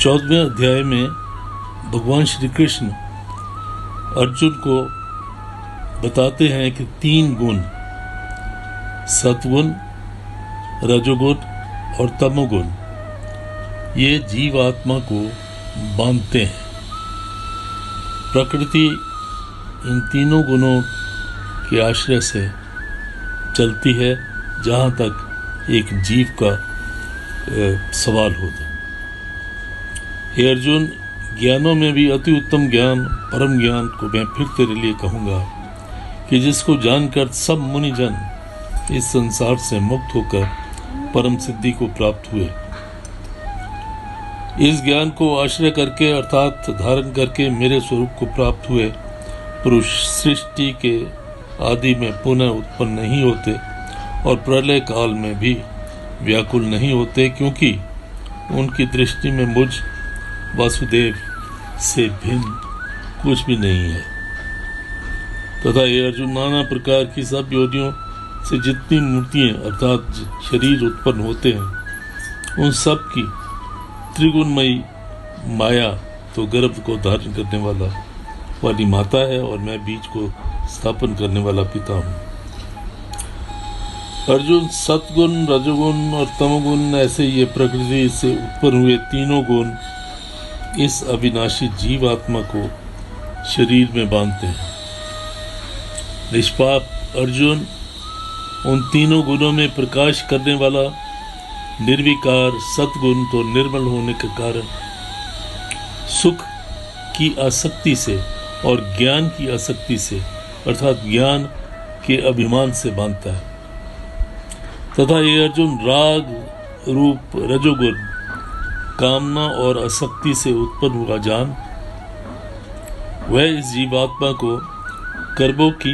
14वें अध्याय में भगवान श्री कृष्ण अर्जुन को बताते हैं कि 3 गुण सत्गुण, रजोगुण और तमोगुण ये जीवात्मा को बांधते हैं। प्रकृति इन तीनों गुणों के आश्रय से चलती है जहाँ तक एक जीव का सवाल होता है। हे अर्जुन, ज्ञानों में भी अति उत्तम ज्ञान परम ज्ञान को मैं फिर तेरे लिए कहूँगा कि जिसको जानकर सब मुनिजन इस संसार से मुक्त होकर परम सिद्धि को प्राप्त हुए। इस ज्ञान को आश्रय करके अर्थात धारण करके मेरे स्वरूप को प्राप्त हुए पुरुष सृष्टि के आदि में पुनः उत्पन्न नहीं होते और प्रलय काल में भी व्याकुल नहीं होते, क्योंकि उनकी दृष्टि में मुझ वासुदेव से भिन्न कुछ भी नहीं है। तथा ये अर्जुन, नाना प्रकार की सब योनियों से जितनी मूर्तियां अर्थात शरीर उत्पन्न होते हैं उन सब की त्रिगुणमयी माया तो गर्भ को धारण करने वाली माता है और मैं बीज को स्थापन करने वाला पिता हूँ। अर्जुन, सत्गुण, रजोगुण और तमोगुण ऐसे ये प्रकृति से उत्पन्न हुए तीनों गुण इस अविनाशी जीवात्मा को शरीर में बांधते हैं। निष्पाप अर्जुन, उन तीनों गुणों में प्रकाश करने वाला निर्विकार सत्गुण तो निर्मल होने के कारण सुख की आसक्ति से और ज्ञान की आसक्ति से अर्थात ज्ञान के अभिमान से बांधता है। तथा ये अर्जुन, राग रूप रजोगुण कामना और आसक्ति से उत्पन्न हुआ जान वह इस जीवात्मा को कर्मों की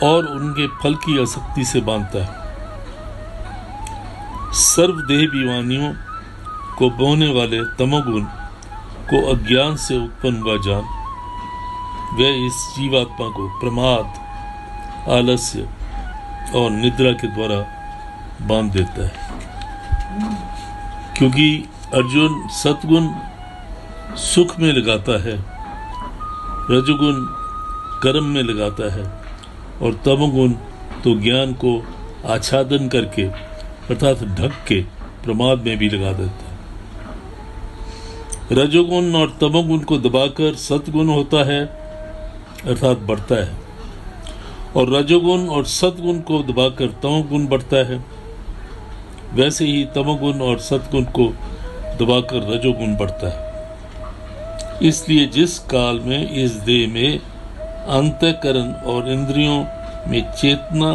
और उनके फल की आसक्ति से बांधता है। सर्वदेहाभिमानियों को बोने वाले तमोगुण को अज्ञान से उत्पन्न हुआ जान वह इस जीवात्मा को प्रमाद, आलस्य और निद्रा के द्वारा बांध देता है। क्योंकि अर्जुन, सत्गुण सुख में लगाता है, रजोगुण कर्म में लगाता है और तमोगुण तो ज्ञान को आच्छादन करके अर्थात ढक के प्रमाद में भी लगा देता है। रजोगुण और तमोगुण को दबाकर सत्गुण होता है अर्थात बढ़ता है, और रजोगुण और सत्गुण को दबाकर तमोगुण बढ़ता है। वैसे ही तमोगुण और सत्गुण को दबाकर रजोगुण बढ़ता है। इसलिए जिस काल में इस देह में अंतःकरण और इंद्रियों में चेतना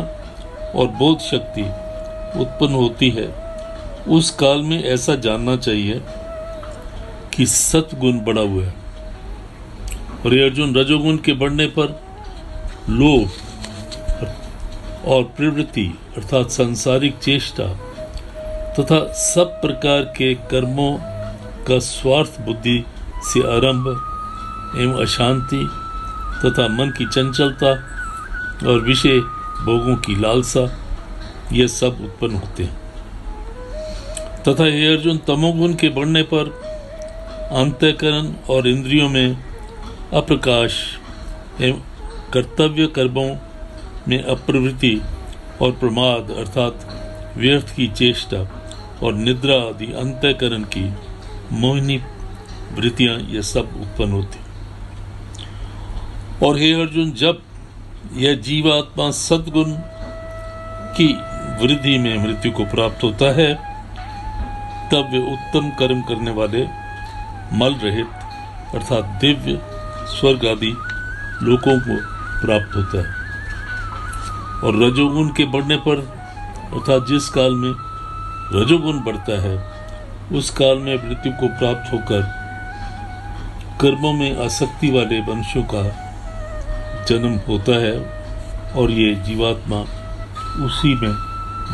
और बोध शक्ति उत्पन्न होती है उस काल में ऐसा जानना चाहिए कि सत्गुण बढ़ा हुआ है। और ये अर्जुन, रजोगुण के बढ़ने पर लोभ और प्रवृत्ति अर्थात सांसारिक चेष्टा तथा सब प्रकार के कर्मों का स्वार्थ बुद्धि से आरंभ एवं अशांति तथा मन की चंचलता और विषय भोगों की लालसा ये सब उत्पन्न होते हैं। तथा ये अर्जुन, तमोगुण के बढ़ने पर अंतःकरण और इंद्रियों में अप्रकाश एवं कर्तव्य कर्मों में अप्रवृत्ति और प्रमाद अर्थात व्यर्थ की चेष्टा और निद्रा आदि अंतःकरण की मोहिनी वृत्तियां ये सब उत्पन्न होती। और हे अर्जुन, जब यह जीवात्मा सद्गुण की वृद्धि में मृत्यु को प्राप्त होता है तब वे उत्तम कर्म करने वाले मल रहित अर्थात दिव्य स्वर्ग आदि लोकों को प्राप्त होता है। और रजोगुण के बढ़ने पर अर्थात जिस काल में रजोगुण बढ़ता है उस काल में मृत्यु को प्राप्त होकर कर्मों में आसक्ति वाले वंशों का जन्म होता है और ये जीवात्मा उसी में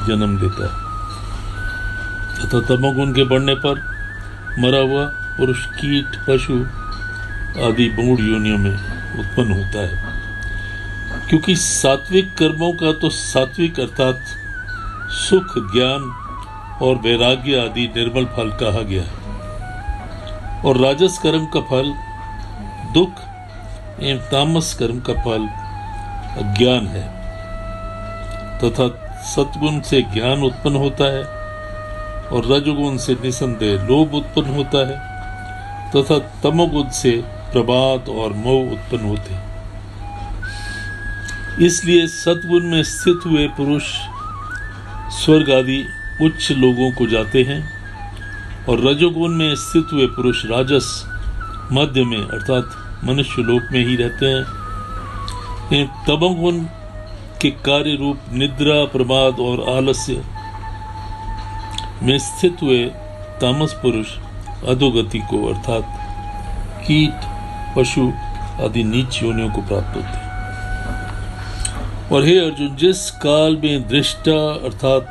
जन्म लेता है। तथा तमोगुण के बढ़ने पर मरा हुआ पुरुष कीट पशु आदि मूढ़ योनियों में उत्पन्न होता है। क्योंकि सात्विक कर्मों का तो सात्विक अर्थात सुख, ज्ञान और वैराग्य आदि निर्मल फल कहा गया है। और राजस कर्म का फल दुख एवं तामस कर्म का फल अज्ञान है, तथा सत्गुण से ज्ञान उत्पन्न होता है और रजोगुण से निसंदेह लोभ उत्पन्न होता है तथा तमोगुण से प्रमाद और मोह उत्पन्न होते हैं। इसलिए सत्गुण में स्थित हुए पुरुष स्वर्ग आदि उच्च लोगों को जाते हैं और रजोगुण में स्थित हुए पुरुष राजस मध्य में अर्थात मनुष्य लोक में ही रहते हैं। तमोगुण के कार्य रूप निद्रा, प्रमाद और आलस्य में स्थित हुए तामस पुरुष अधोगति को अर्थात कीट, पशु आदि नीच योनियों को प्राप्त होते हैं। और हे अर्जुन, जिस काल में दृष्टा अर्थात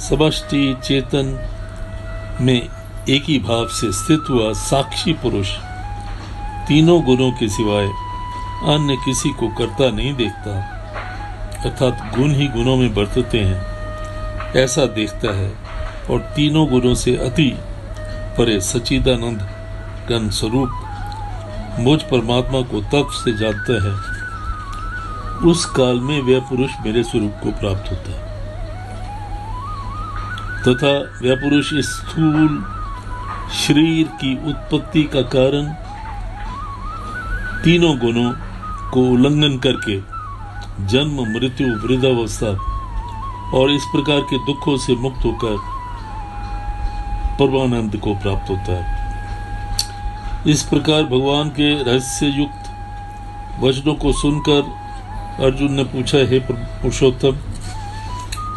समष्टि चेतन में एक ही भाव से स्थित हुआ साक्षी पुरुष तीनों गुणों के सिवाय अन्य किसी को करता नहीं देखता अर्थात गुण ही गुणों में बरतते हैं, ऐसा देखता है और तीनों गुणों से अति परे सच्चिदानंद घन स्वरूप मुझ परमात्मा को तत्व से जानता है, उस काल में वह पुरुष मेरे स्वरूप को प्राप्त होता है तथा वह पुरुष इस स्थूल शरीर की उत्पत्ति का कारण तीनों गुणों को उल्लंघन करके जन्म, मृत्यु, वृद्धावस्था और इस प्रकार के दुखों से मुक्त होकर परमानंद को प्राप्त होता है। इस प्रकार भगवान के रहस्य युक्त वचनों को सुनकर अर्जुन ने पूछा, हे पुरुषोत्तम,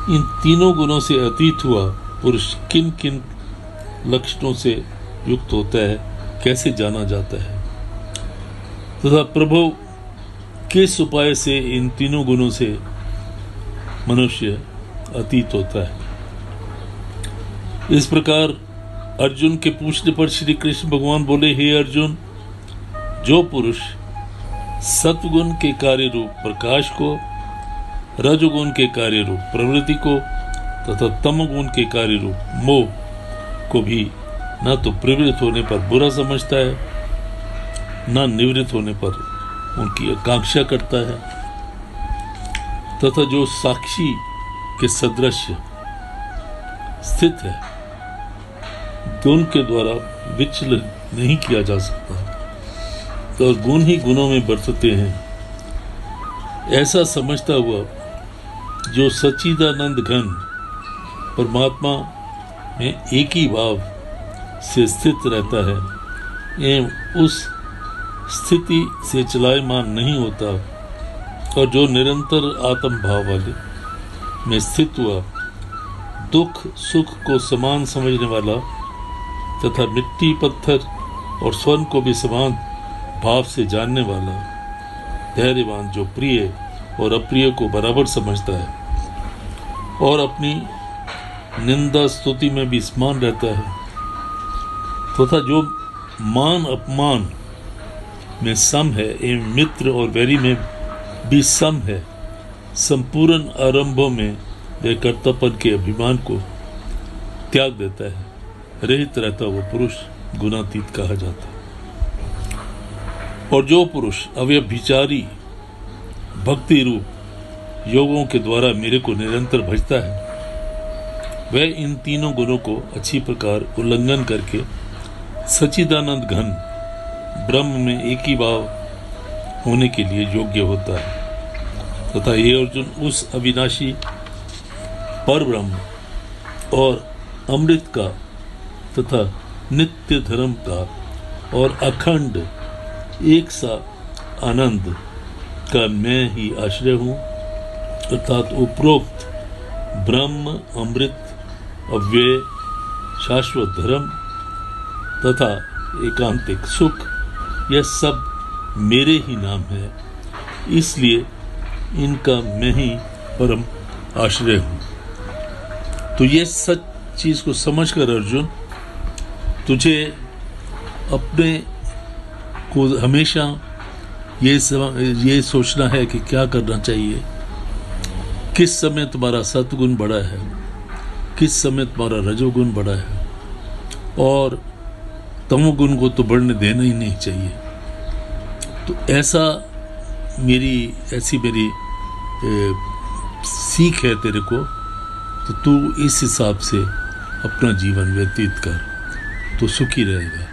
इन तीनों गुणों से अतीत हुआ पुरुष किन किन लक्षणों से युक्त होता है, कैसे जाना जाता है तथा प्रभु किस उपाय से इन तीनों गुणों से मनुष्य अतीत होता है। इस प्रकार अर्जुन के पूछने पर श्री कृष्ण भगवान बोले, हे अर्जुन, जो पुरुष सत्वगुण के कार्य रूप प्रकाश को, रजोगुण के कार्य रूप प्रवृत्ति को तथा तमोगुण के कार्य रूप मोह को भी न तो प्रवृत्त होने पर बुरा समझता है, न निवृत्त होने पर उनकी आकांक्षा करता है तथा जो साक्षी के सदृश स्थित है, गुण के द्वारा विचलित नहीं किया जा सकता तो गुण ही गुणों में बरतते हैं, ऐसा समझता हुआ जो सच्चिदानंद घन परमात्मा में एक ही भाव से स्थित रहता है एवं उस स्थिति से चलायमान नहीं होता और जो निरंतर आत्म भाव वाले में स्थित हुआ दुख सुख को समान समझने वाला तथा मिट्टी, पत्थर और स्वर्ण को भी समान भाव से जानने वाला धैर्यवान, जो प्रिय और अप्रिय को बराबर समझता है और अपनी निंदा स्तुति में भी समान रहता है तथा जो मान अपमान में सम है एवं मित्र और वैरी में भी सम है, संपूर्ण आरंभों में वे कर्तव्य के अभिमान को त्याग देता है, रहित रहता वो पुरुष गुणातीत कहा जाता है। और जो पुरुष अव्यभिचारी भक्ति रूप योगों के द्वारा मेरे को निरंतर भजता है, वह इन तीनों गुणों को अच्छी प्रकार उल्लंघन करके सच्चिदानंद घन ब्रह्म में एक ही भाव होने के लिए योग्य होता है तथा ये अर्जुन उस अविनाशी पर ब्रह्म और अमृत का तथा नित्य धर्म का और अखंड एक सा आनंद का मैं ही आश्रय हूँ अर्थात उपरोक्त ब्रह्म, अमृत, अव्यय, शाश्वत धर्म तथा एकांतिक सुख, यह सब मेरे ही नाम है, इसलिए इनका मैं ही परम आश्रय हूँ। तो ये सच चीज को समझकर अर्जुन, तुझे अपने को हमेशा ये सोचना है कि क्या करना चाहिए, किस समय तुम्हारा सत्गुण बड़ा है, किस समय तुम्हारा रजोगुण बड़ा है और तमोगुण को तो बढ़ने देना ही नहीं चाहिए। तो ऐसी मेरी सीख है तेरे को, तो तू इस हिसाब से अपना जीवन व्यतीत कर तो सुखी रहेगा।